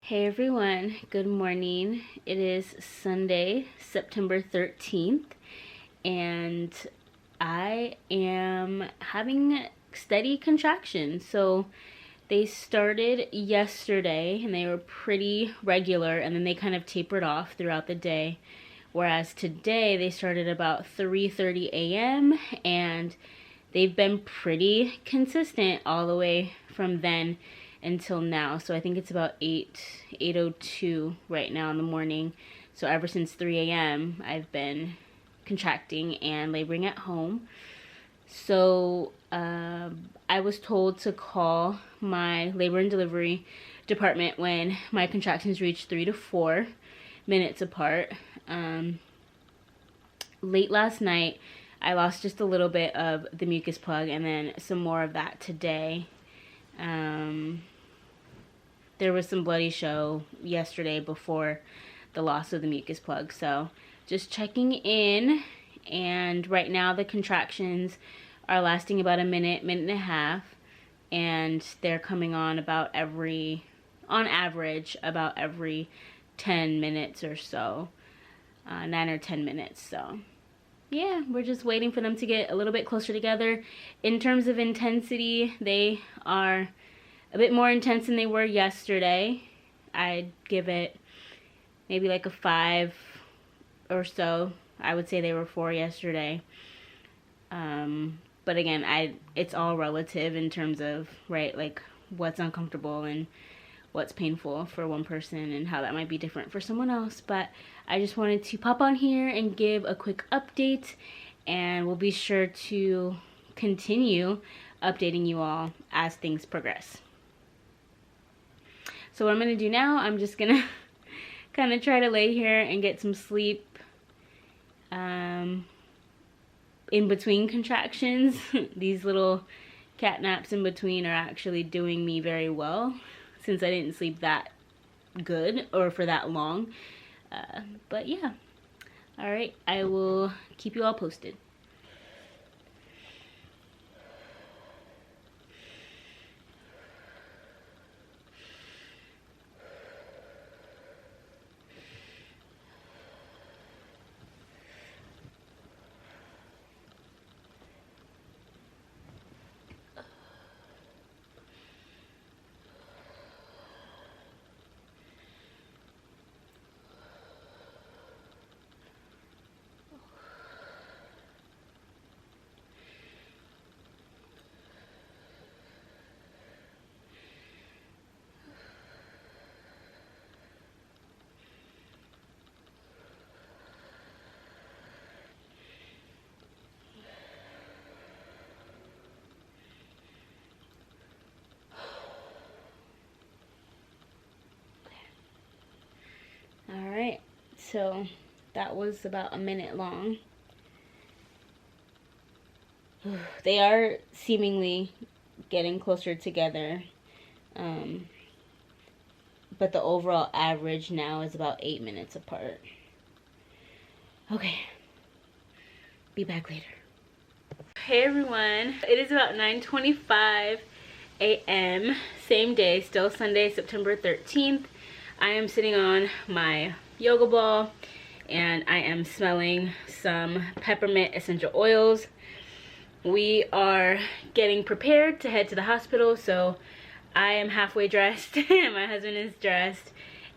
Hey everyone, good morning. It is Sunday, September 13th, and I am having steady contractions. So they started yesterday and they were pretty regular, and then they kind of tapered off throughout the day. Whereas today they started about 3:30 a.m. and they've been pretty consistent all the way from then until now. So I think it's about 8:02 right now in the morning. So ever since 3 a.m. I've been contracting and laboring at home. So I was told to call my labor and delivery department when my contractions reach 3 to 4 minutes apart. Late last night I lost just a little bit of the mucus plug, and then some more of that today. There was some bloody show yesterday before the loss of the mucus plug. So just checking in, and right now the contractions are lasting about a minute, minute and a half, and they're coming on on average, about every 10 minutes or so, 9 or 10 minutes. So yeah, we're just waiting for them to get a little bit closer together. In terms of intensity, they are a bit more intense than they were yesterday. I'd give it maybe like a 5 or so. I would say they were 4 yesterday. But again, it's all relative in terms of, right, like what's uncomfortable and what's painful for one person and how that might be different for someone else. But I just wanted to pop on here and give a quick update, and we'll be sure to continue updating you all as things progress. So what I'm gonna do now, I'm just gonna kind of try to lay here and get some sleep in between contractions. These little cat naps in between are actually doing me very well, since I didn't sleep that good or for that long. But yeah, all right, I will keep you all posted. Alright, so that was about a minute long. They are seemingly getting closer together, but the overall average now is about 8 minutes apart. Okay, be back later. Hey everyone, it is about 9:25 a.m. Same day, still Sunday, September 13th. I am sitting on my yoga ball and I am smelling some peppermint essential oils. We are getting prepared to head to the hospital, so I am halfway dressed and my husband is dressed,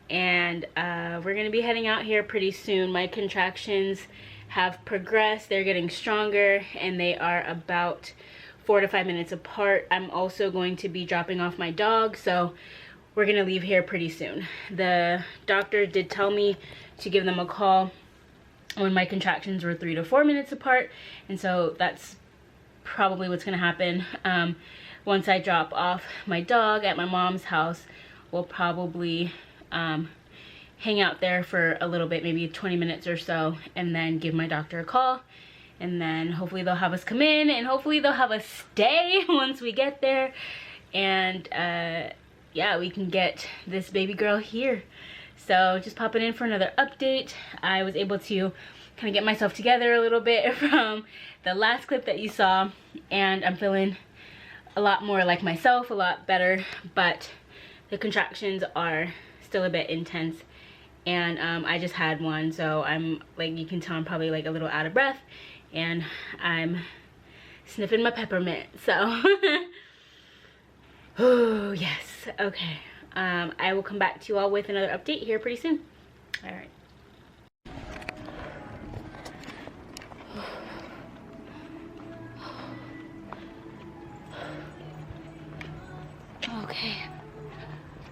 and we're gonna be heading out here pretty soon. My contractions have progressed, they're getting stronger, and they are about 4 to 5 minutes apart. I'm also going to be dropping off my dog, so we're gonna leave here pretty soon. The doctor did tell me to give them a call when my contractions were 3 to 4 minutes apart, and so that's probably what's gonna happen. Once I drop off my dog at my mom's house, we'll probably hang out there for a little bit, maybe 20 minutes or so, and then give my doctor a call, and then hopefully they'll have us come in, and hopefully they'll have us stay once we get there, and yeah, we can get this baby girl here. So just popping in for another update. I was able to kind of get myself together a little bit from the last clip that you saw, and I'm feeling a lot more like myself, a lot better, but the contractions are still a bit intense. And I just had one, so I'm like, you can tell I'm probably like a little out of breath, and I'm sniffing my peppermint. So oh yes, okay. I will come back to you all with another update here pretty soon. All right. Okay,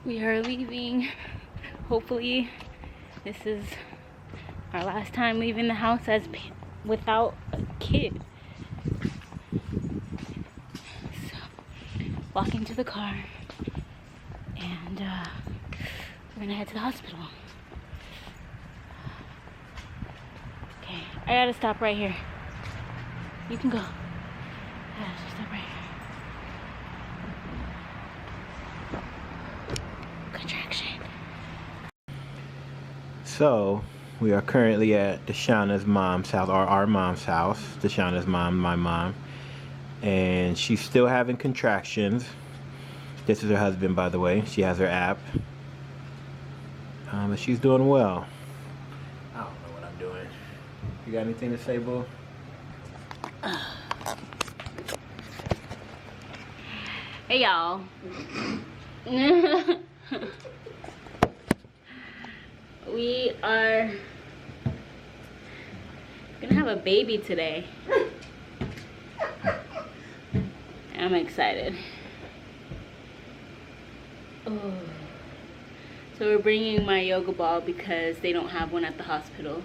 we are leaving. Hopefully this is our last time leaving the house as without a kid. So, walking to the car, and we're gonna head to the hospital. Okay, I gotta stop right here. You can go. I gotta stop right here. Contraction. So, we are currently at DaShanna's mom's house, or our mom's house. DaShanna's mom, my mom. And she's still having contractions. This is her husband, by the way. She has her app. But she's doing well. I don't know what I'm doing. You got anything to say, boo? Hey, y'all. We are gonna have a baby today. I'm excited. Oh. So we're bringing my yoga ball because they don't have one at the hospital.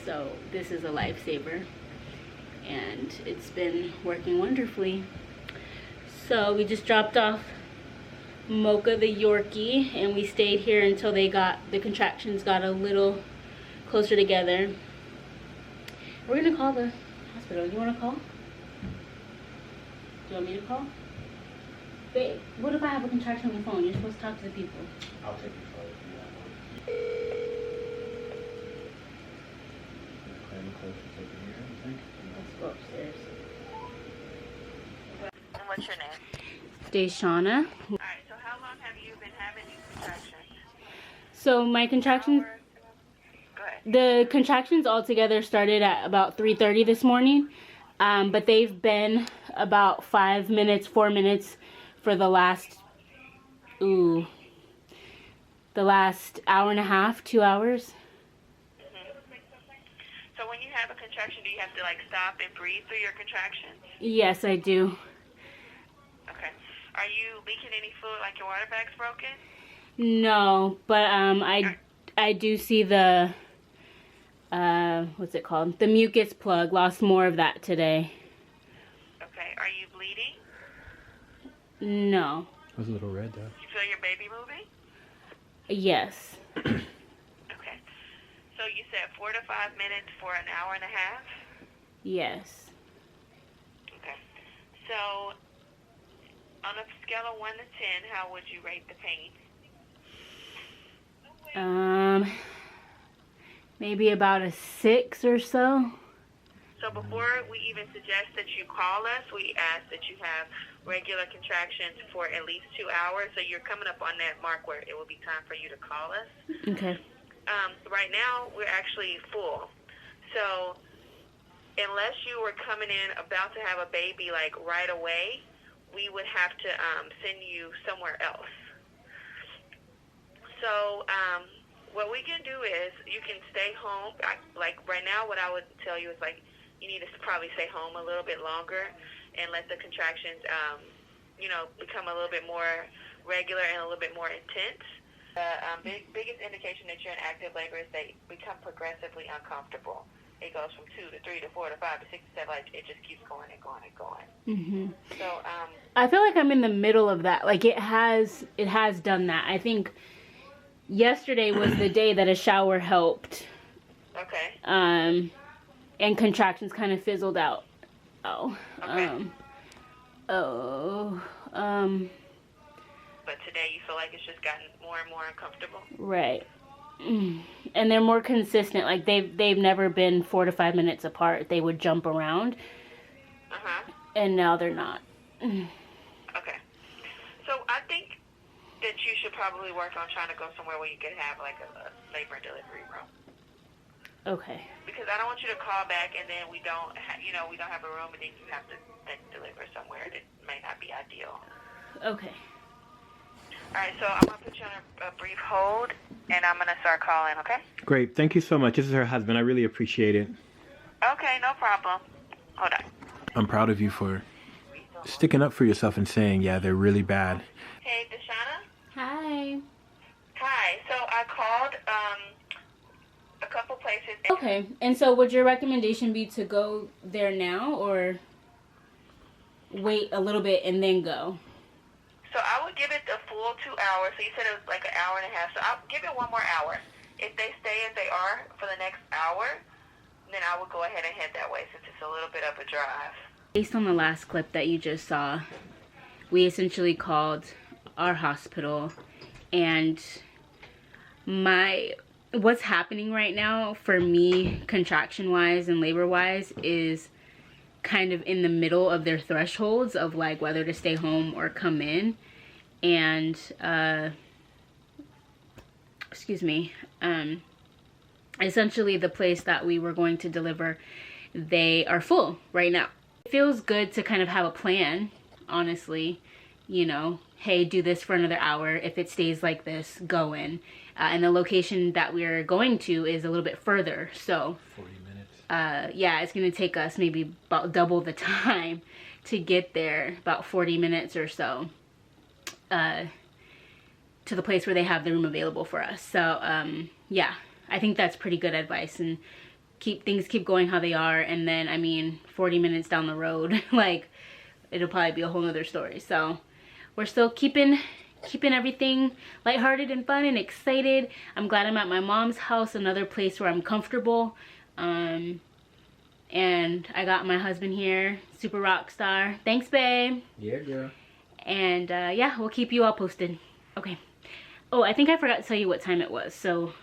So this is a lifesaver, and it's been working wonderfully. So we just dropped off Mocha the Yorkie, and we stayed here until the contractions got a little closer together. We're gonna call the hospital. You wanna call? Do you want me to call? Babe, what if I have a contraction on the phone? You're supposed to talk to the people. I'll take your phone if you want. Let's go upstairs. And what's your name? DaShanna. Alright, so how long have you been having these contractions? So my contractions, Go ahead. the contractions altogether started at about 3:30 this morning. But they've been about 4 minutes for the last hour and a half, 2 hours. So when you have a contraction, do you have to like stop and breathe through your contractions? Yes, I do. Okay. Are you leaking any fluid, like your water bag's broken? No, but I do see the what's it called? The mucus plug. Lost more of that today. Okay. Are you bleeding? No. It was a little red though. You feel your baby moving? Yes. Okay. So you said 4 to 5 minutes for an hour and a half? Yes. Okay. So on a scale of 1 to 10, how would you rate the pain? Maybe about a 6 or so. So before we even suggest that you call us, we ask that you have regular contractions for at least 2 hours. So you're coming up on that mark where it will be time for you to call us. Okay. Right now, we're actually full. So unless you were coming in about to have a baby like right away, we would have to send you somewhere else. So what we can do is you can stay home. Like right now, what I would tell you is like you need to probably stay home a little bit longer and let the contractions, become a little bit more regular and a little bit more intense. The biggest indication that you're in active labor is they become progressively uncomfortable. It goes from 2 to 3 to 4 to 5 to 6 to 7. Like it just keeps going and going and going. Mhm. So I feel like I'm in the middle of that. Like it has done that. I think yesterday was the day that a shower helped. okay. And contractions kind of fizzled out. Oh. Okay. But today you feel like it's just gotten more and more uncomfortable. Right. And they're more consistent. Like they've never been 4 to 5 minutes apart. They would jump around. Uh-huh. And now they're not. Okay. So I think that you should probably work on trying to go somewhere where you can have like a labor and delivery room. Okay. Because I don't want you to call back and then we don't have a room and then you have to then deliver somewhere that may not be ideal. Okay. All right, so I'm going to put you on a brief hold, and I'm going to start calling, okay? Great. Thank you so much. This is her husband. I really appreciate it. Okay, no problem. Hold on. I'm proud of you for sticking up for yourself and saying, yeah, they're really bad. Hey, DaShanna? Hi. Hi. So I called a couple places. Okay. And so would your recommendation be to go there now or wait a little bit and then go? So I would give it a full 2 hours. So you said it was like an hour and a half. So I'll give it 1 more hour. If they stay as they are for the next hour, then I would go ahead and head that way since it's a little bit of a drive. Based on the last clip that you just saw, we essentially called our hospital, and what's happening right now for me, contraction wise and labor wise, is kind of in the middle of their thresholds of like whether to stay home or come in. And essentially the place that we were going to deliver, they are full right now. It feels good to kind of have a plan, honestly, you know, hey, do this for another hour. If it stays like this, go in. And the location that we're going to is a little bit further, so 40 minutes. yeah, it's gonna take us maybe about double the time to get there, about 40 minutes or so, to the place where they have the room available for us. So yeah, I think that's pretty good advice, and things keep going how they are, and then I mean 40 minutes down the road, like it'll probably be a whole nother story. So we're still keeping everything lighthearted and fun and excited. I'm glad I'm at my mom's house, another place where I'm comfortable. And I got my husband here, super rock star. Thanks, babe. Yeah, girl. And yeah, we'll keep you all posted. Okay. Oh, I think I forgot to tell you what time it was. So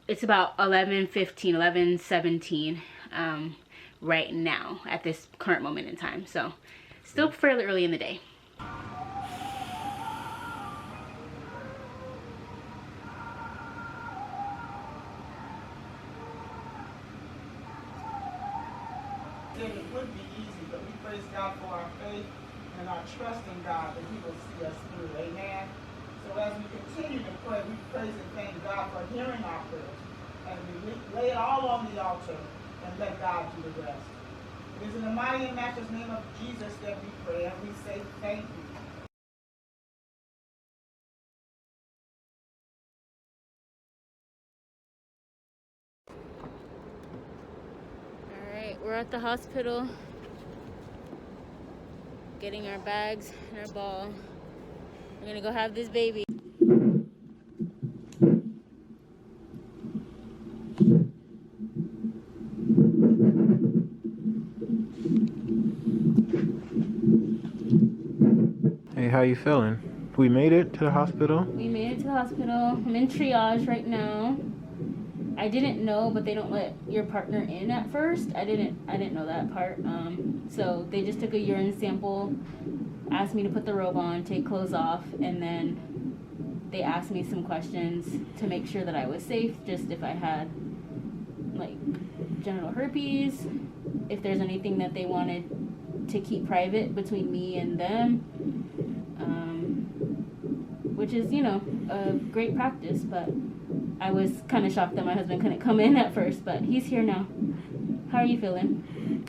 it's about 11:15, 11:17 right now at this current moment in time. So still fairly early in the day. It would be easy, but we praise God for our faith and our trust in God that He will see us through. Amen. So as we continue to pray, we praise and thank God for hearing our prayers. And we lay it all on the altar and let God do the rest. It is in the mighty and matchless name of Jesus that we pray, and we say thank you. We're at the hospital getting our bags and our ball. We're gonna go have this baby. Hey, how you feeling? We made it to the hospital? We made it to the hospital. I'm in triage right now. I didn't know, but they don't let your partner in at first. I didn't know that part. So they just took a urine sample, asked me to put the robe on, take clothes off, and then they asked me some questions to make sure that I was safe, just if I had like genital herpes, if there's anything that they wanted to keep private between me and them, which is, you know, a great practice, but I was kind of shocked that my husband couldn't come in at first, but he's here now. How are you feeling?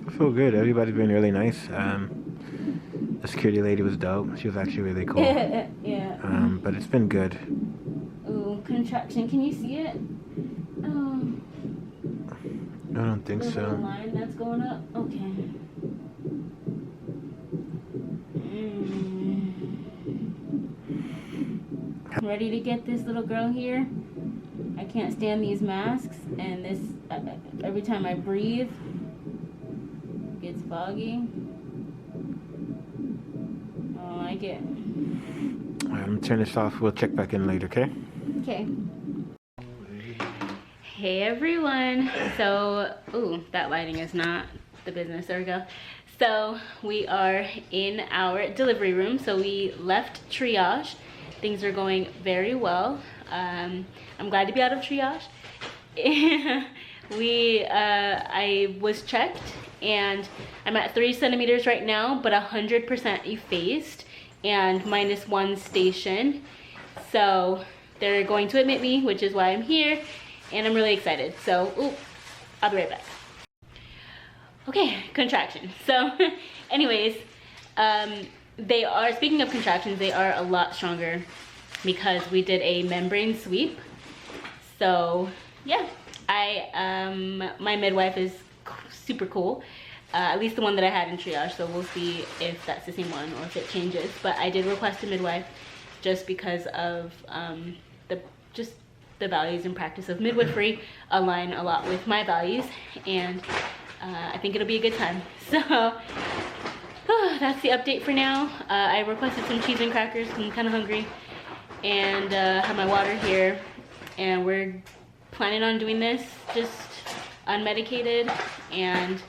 I feel good. Everybody's been really nice. The security lady was dope. She was actually really cool. Yeah. But it's been good. Ooh, contraction. Can you see it? Oh. I don't think The so. little line that's going up? Okay. Ready to get this little girl here? I can't stand these masks, and this every time I breathe it gets foggy. I don't like it. Alright, I'm gonna turn this off. We'll check back in later, okay? Okay. Hey everyone. So, ooh, that lighting is not the business. There we go. So we are in our delivery room. So we left triage. Things are going very well. I'm glad to be out of triage. I was checked and I'm at 3 centimeters right now, but 100% effaced and -1 station. So they're going to admit me, which is why I'm here, and I'm really excited. So, I'll be right back. Okay, contractions. So anyways, they are, speaking of contractions, they are a lot stronger because we did a membrane sweep. So yeah, my midwife is super cool, at least the one that I had in triage, so we'll see if that's the same one or if it changes. But I did request a midwife just because of the values and practice of midwifery align a lot with my values, and I think it'll be a good time. So that's the update for now. I requested some cheese and crackers because I'm kind of hungry, and have my water here, and we're planning on doing this just unmedicated and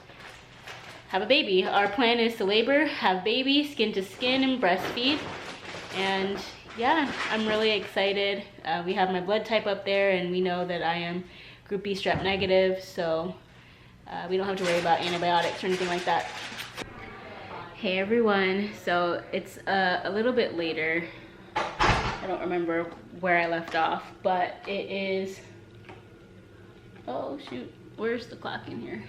have a baby. Our plan is to labor, have baby, skin to skin, and breastfeed. And yeah, I'm really excited. We have my blood type up there, and we know that I am group B strep negative, so we don't have to worry about antibiotics or anything like that. Hey everyone, so it's a little bit later. I don't remember where I left off, but it is, oh shoot, where's the clock in here?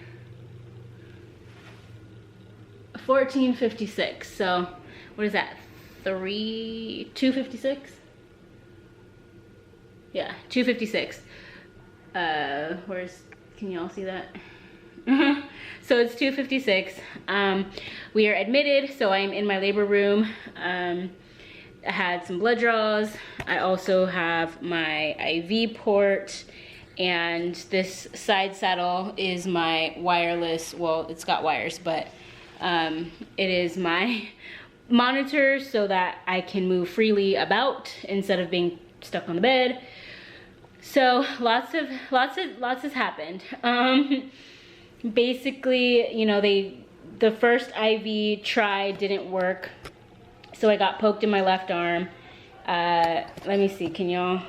14:56. So what is that, 2:56? Yeah, 2:56. Can you all see that? So it's 2:56. We are admitted, so I'm in my labor room. I had some blood draws. I also have my IV port, and this side saddle is my wireless, well, it's got wires, but it is my monitor so that I can move freely about instead of being stuck on the bed. So lots has happened. Basically, you know, the first IV try didn't work, so I got poked in my left arm. Let me see, can y'all,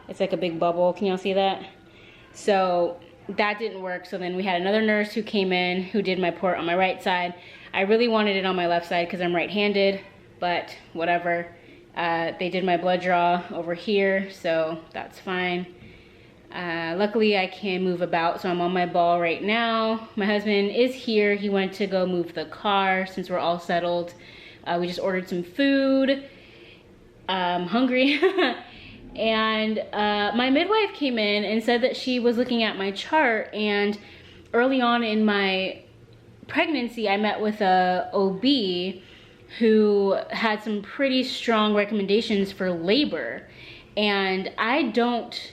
it's like a big bubble, can y'all see that? So that didn't work, so then we had another nurse who came in who did my port on my right side. I really wanted it on my left side because I'm right-handed, but whatever. They did my blood draw over here, so that's fine. Luckily I can move about, so I'm on my ball right now. My husband is here. He went to go move the car since we're all settled. We just ordered some food. I'm hungry. And my midwife came in and said that she was looking at my chart, and early on in my pregnancy I met with a OB who had some pretty strong recommendations for labor, and I don't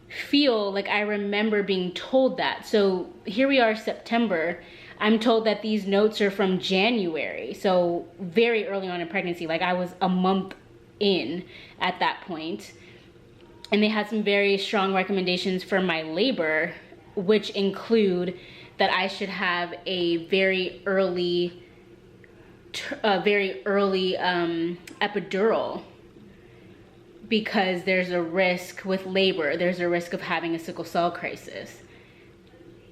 feel like I remember being told that. So here we are, September. I'm told that these notes are from January, so very early on in pregnancy, like I was a month in at that point. And they had some very strong recommendations for my labor, which include that I should have a very early epidural, because there's a risk with labor. There's a risk of having a sickle cell crisis.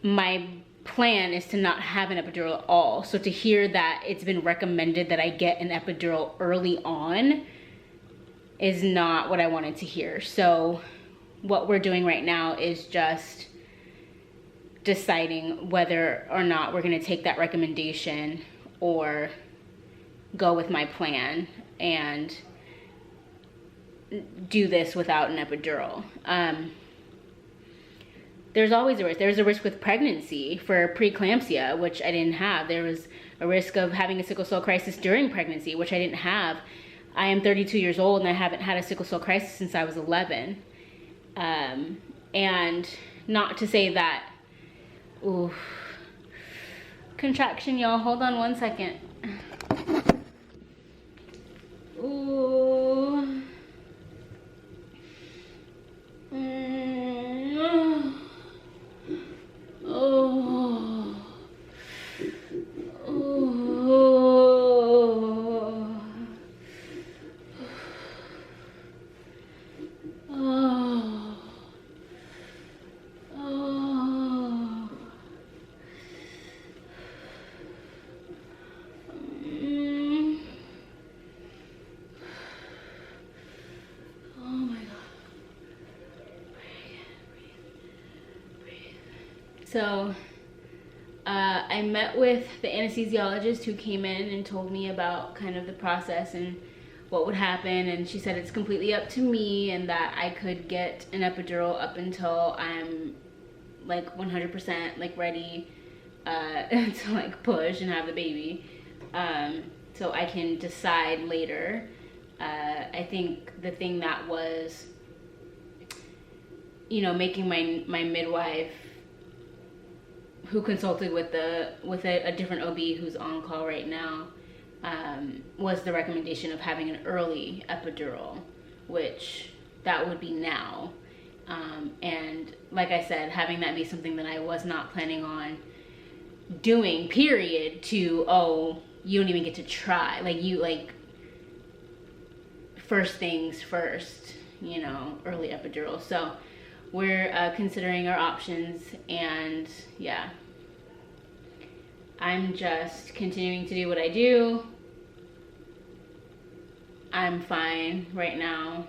My plan is to not have an epidural at all. So to hear that it's been recommended that I get an epidural early on is not what I wanted to hear. So what we're doing right now is just deciding whether or not we're gonna take that recommendation or go with my plan and do this without an epidural. There's always a risk. There's a risk with pregnancy for preeclampsia, which I didn't have. There was a risk of having a sickle cell crisis during pregnancy, which I didn't have. I am 32 years old and I haven't had a sickle cell crisis since I was 11. And not to say that, ooh, contraction, y'all, hold on one second. Ooh. Oh. Oh. So I met with the anesthesiologist who came in and told me about kind of the process and what would happen, and she said it's completely up to me and that I could get an epidural up until I'm like 100% like ready to like push and have the baby, so I can decide later. I think the thing that was, you know, making my midwife, who consulted with a different OB who's on call right now, was the recommendation of having an early epidural, which that would be now. And like I said, having that be something that I was not planning on doing, period, to, oh, you don't even get to try. Like, you, like, first things first, you know, early epidural. So we're considering our options, and yeah, I'm just continuing to do what I do. I'm fine right now.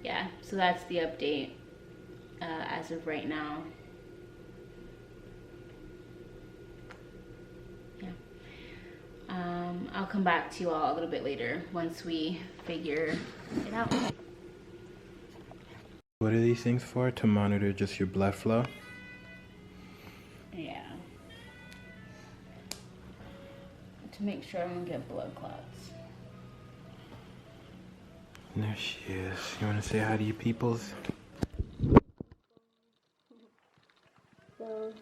Yeah, so that's the update as of right now. Yeah. I'll come back to you all a little bit later once we figure it out. What are these things for? To monitor just your blood flow? Yeah. To make sure I don't get blood clots. And there she is. You want to say hi to your peoples? So,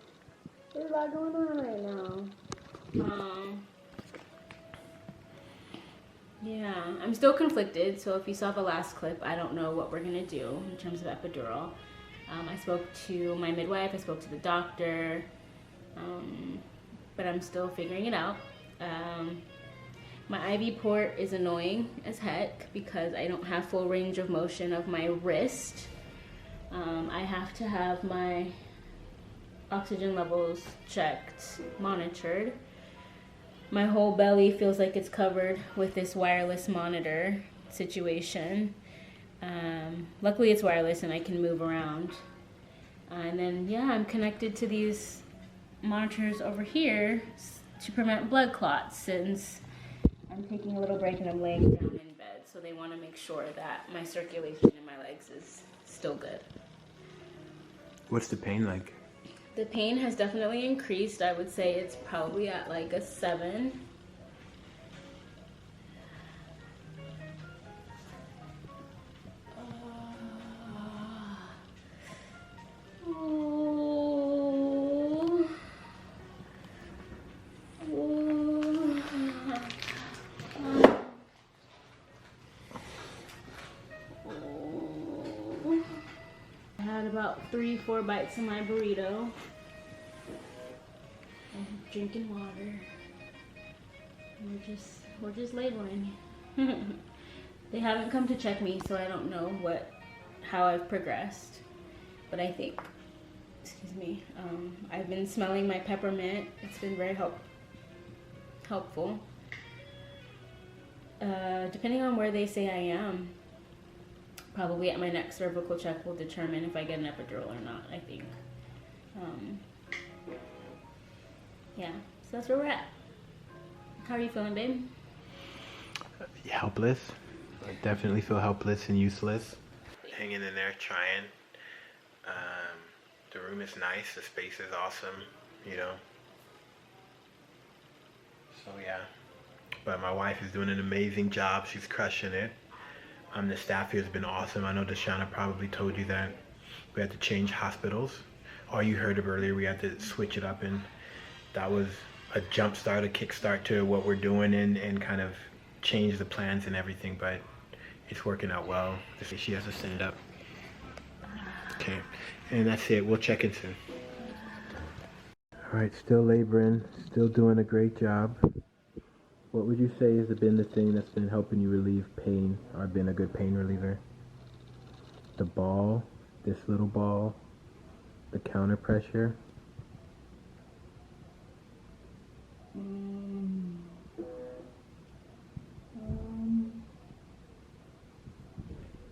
there's a lot going on right now. Yeah, I'm still conflicted. So if you saw the last clip, I don't know what we're gonna do in terms of epidural. I spoke to my midwife, I spoke to the doctor, but I'm still figuring it out. My IV port is annoying as heck because I don't have full range of motion of my wrist. I have to have my oxygen levels checked, monitored. My whole belly feels like it's covered with this wireless monitor situation. Luckily it's wireless and I can move around. And then, yeah, I'm connected to these monitors over here to prevent blood clots, since I'm taking a little break and I'm laying down in bed. So they want to make sure that my circulation in my legs is still good. What's the pain like? The pain has definitely increased. I would say it's probably at like a 7. I had about 3-4 bites of my burrito. I'm drinking water. We're just laboring. They haven't come to check me, so I don't know how I've progressed. But I think, excuse me, I've been smelling my peppermint. It's been very helpful. Depending on where they say I am, probably at my next cervical check will determine if I get an epidural or not, I think. Yeah, so that's where we're at. How are you feeling, babe? Helpless. I definitely feel helpless and useless. Hanging in there, trying. The room is nice. The space is awesome, you know. So yeah. But my wife is doing an amazing job. She's crushing it. The staff here has been awesome. I know DaShanna probably told you that we had to change hospitals. Or you heard of earlier, we had to switch it up, and that was a jump start, a kick start to what we're doing, and kind of change the plans and everything, but it's working out well. She has to stand up. Okay, and that's it. We'll check in soon. All right, still laboring, still doing a great job. What would you say has been the thing that's been helping you relieve pain, or been a good pain reliever? The ball, this little ball, the counter pressure. I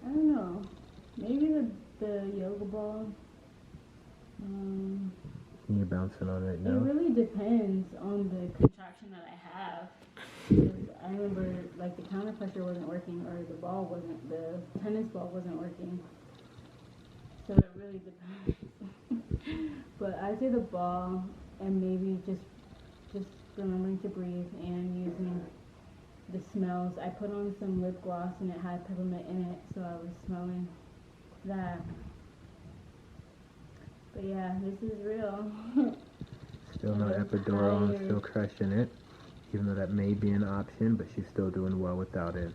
don't know. Maybe the ball. You're bouncing on it now? It really depends on the contraction that I have. Because I remember, like, the counter pressure wasn't working, or the tennis ball wasn't working. So it really depends. But I say the ball, and maybe just remembering to breathe and using the smells. I put on some lip gloss and it had peppermint in it, so I was smelling that. But yeah, this is real. Still no epidural, I'm still crushing it. Even though that may be an option, but she's still doing well without it.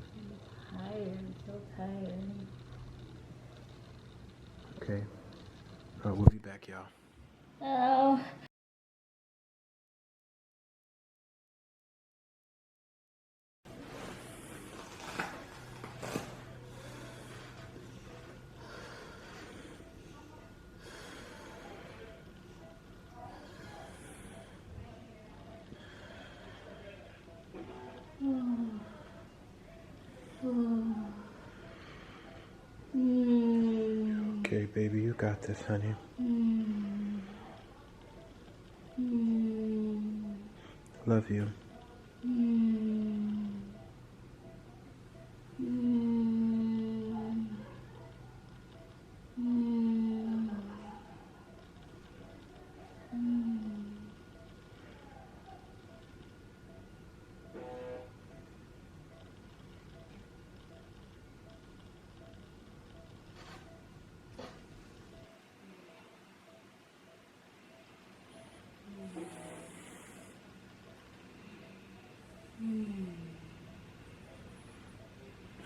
I'm tired, I'm so tired. Okay. Alright, we'll be back, y'all. Oh. Okay, baby, you got this, honey. Love you.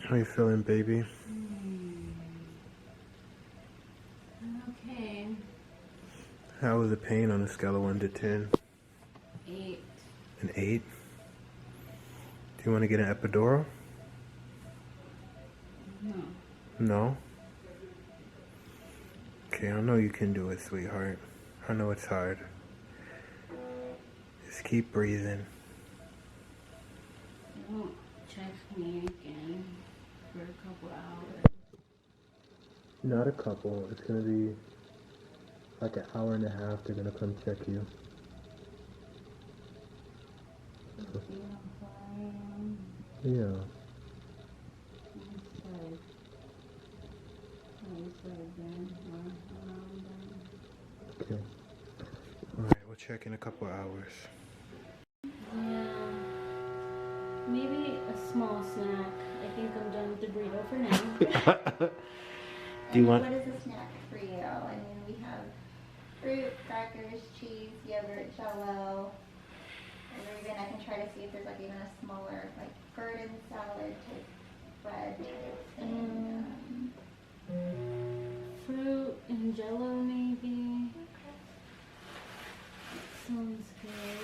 How you feeling, baby? Okay. How was the pain on a scale of 1 to 10? 8. An 8? Do you want to get an epidural? No. No? Okay, I know you can do it, sweetheart. I know it's hard. Just keep breathing. Won't check me again for a couple hours. Not a couple. It's going to be like an hour and a half. They're going to come check you. See how far I am. Yeah. Okay. Alright, we'll check in a couple hours. Yeah. Maybe a small snack. I think I'm done with the burrito for now. Do you want... What is a snack for you? I mean, we have fruit, crackers, cheese, yogurt, Jell-O. Or even I can try to see if there's like even a smaller like garden salad type bread type thing. Fruit and Jell-O maybe. Sounds good.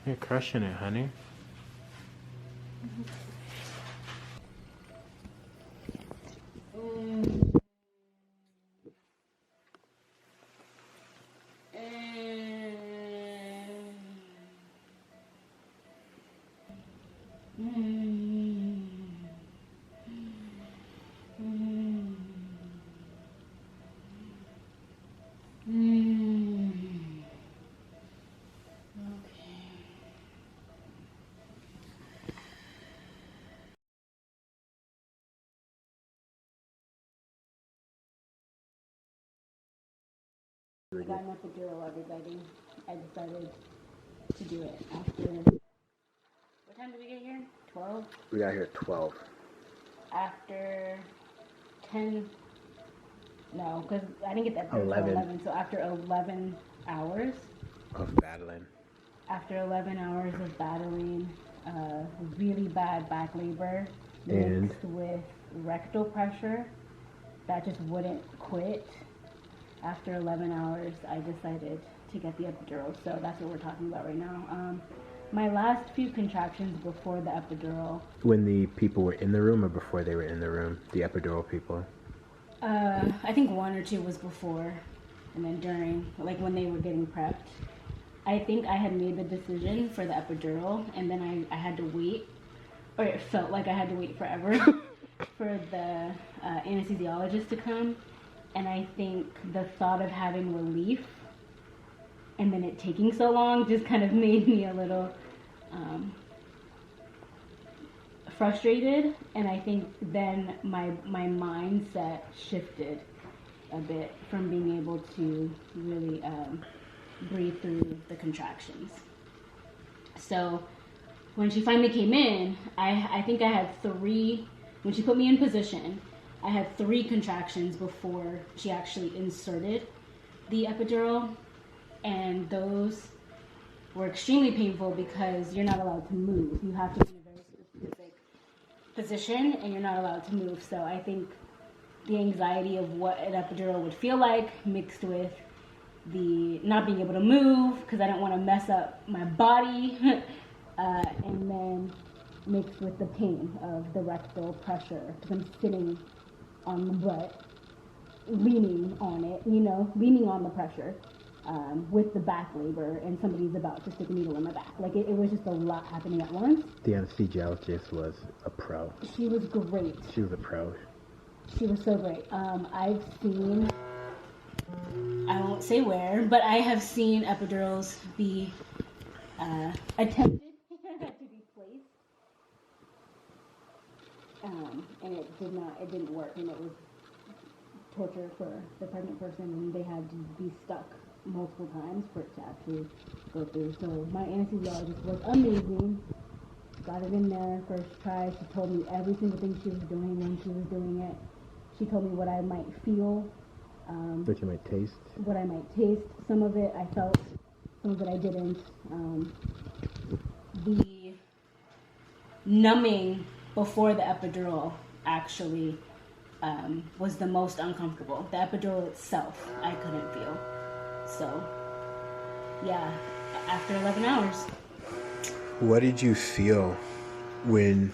You're crushing it, honey. I got an epidural, everybody. I decided to do it after... What time did we get here? 12? We got here at 12. After 10... No, because I didn't get that till 11. 11. So after 11 hours... Of battling. After 11 hours of battling really bad back labor And? mixed with rectal pressure that just wouldn't quit. After 11 hours, I decided to get the epidural, so that's what we're talking about right now. My last few contractions before the epidural. When the people were in the room or before they were in the room? The epidural people? I think 1 or 2 was before, and then during, like when they were getting prepped. I think I had made the decision for the epidural, and then I had to wait or it felt like I had to wait forever for the anesthesiologist to come. And I think the thought of having relief and then it taking so long just kind of made me a little frustrated. And I think then my mindset shifted a bit from being able to really breathe through the contractions. So when she finally came in, I think I had 3, when she put me in position, I had 3 contractions before she actually inserted the epidural, and those were extremely painful because you're not allowed to move. You have to be in a very specific position and you're not allowed to move. So I think the anxiety of what an epidural would feel like mixed with the not being able to move because I don't want to mess up my body and then mixed with the pain of the rectal pressure because I'm sitting on the butt, leaning on it, leaning on the pressure with the back labor, and somebody's about to stick a needle in my back. Like, it was just a lot happening at once. The anesthesiologist was a pro. She was great. She was a pro. She was so great. I've seen, I won't say where, but I have seen epidurals be attempted to be placed. And it didn't work, and it was torture for the pregnant person, and they had to be stuck multiple times for it to actually go through. So my anesthesiologist was amazing. Got it in there first try. She told me every single thing she was doing when she was doing it. She told me what I might feel. What you might taste. What I might taste. Some of it I felt, some of it I didn't. The numbing before the epidural actually was the most uncomfortable. The epidural itself, I couldn't feel. So, yeah, after 11 hours. What did you feel when,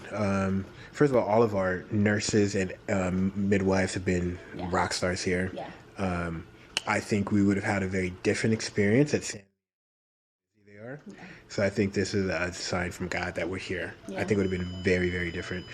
first of all of our nurses and midwives have been rock stars here. Yeah. I think we would have had a very different experience at San Diego. They are. Yeah. So I think this is a sign from God that we're here. Yeah. I think it would have been very, very different.